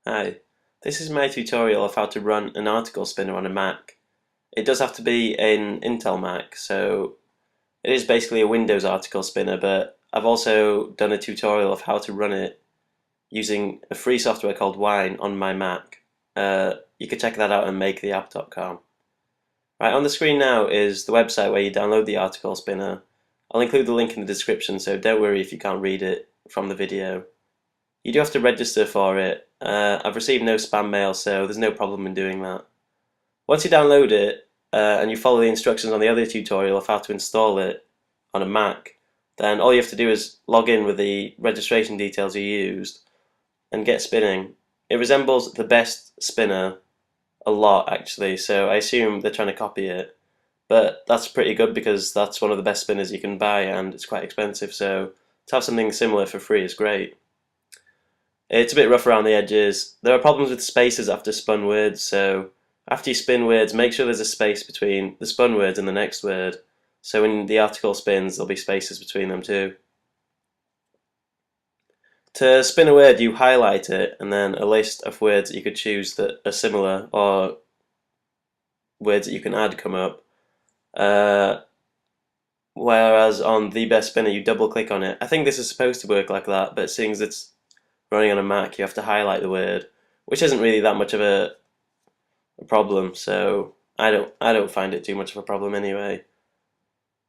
Hi, this is my tutorial of how to run an article spinner on a Mac. It does have to be an Intel Mac, so it is basically a Windows article spinner, but I've also done a tutorial of how to run it using a free software called Wine on my Mac. You can check that out at maketheapp.com. Right, on the screen now is the website where you download the article spinner. I'll include the link in the description, so don't worry if you can't read it from the video. You do have to register for it. I've received no spam mail, so there's no problem in doing that. Once you download it and you follow the instructions on the other tutorial of how to install it on a Mac, then all you have to do is log in with the registration details you used and get spinning. It resembles the best spinner a lot, actually, so I assume they're trying to copy it. But that's pretty good because that's one of the best spinners you can buy and it's quite expensive, so to have something similar for free is great. It's a bit rough around the edges. There are problems with spaces after spun words, so after you spin words, make sure there's a space between the spun words and the next word. So when the article spins, there'll be spaces between them too. To spin a word, you highlight it, and then a list of words that you could choose that are similar, or words that you can add come up. Whereas on the best spinner, you double click on it. I think this is supposed to work like that, but seeing as it's running on a Mac, you have to highlight the word, which isn't really that much of a problem. So I don't find it too much of a problem anyway.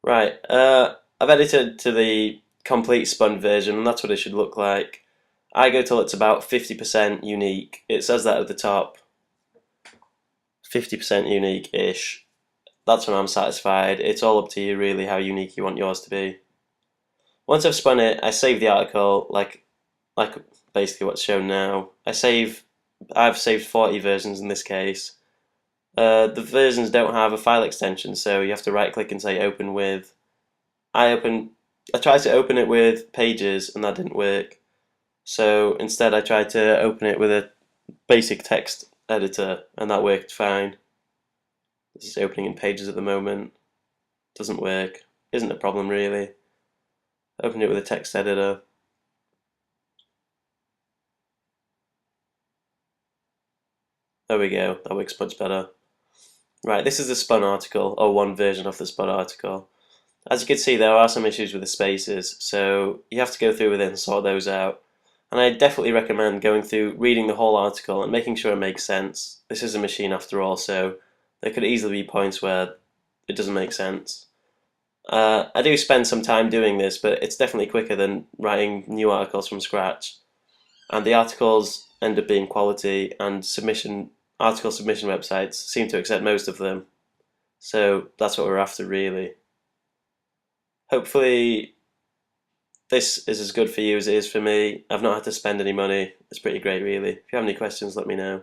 Right, I've edited to the complete spun version, and that's what it should look like. I go till it's about 50% unique. It says that at the top, 50% unique-ish. That's when I'm satisfied. It's all up to you really how unique you want yours to be. Once I've spun it, I save the article like basically what's shown now. I've saved 40 versions in this case. The versions don't have a file extension, so you have to right click and say open with. I tried to open it with Pages and that didn't work. So instead I tried to open it with a basic text editor and that worked fine. This is opening in Pages at the moment. Doesn't work. Isn't a problem really. Open it with a text editor. There we go, that works much better. Right, this is the spun article, or one version of the spun article. As you can see, there are some issues with the spaces, so you have to go through with it and sort those out. And I definitely recommend going through, reading the whole article and making sure it makes sense. This is a machine after all, so there could easily be points where it doesn't make sense. I do spend some time doing this, but it's definitely quicker than writing new articles from scratch. And the articles end up being quality, and article submission websites seem to accept most of them. So that's what we're after really. Hopefully this is as good for you as it is for me. I've not had to spend any money. It's pretty great really. If you have any questions, let me know.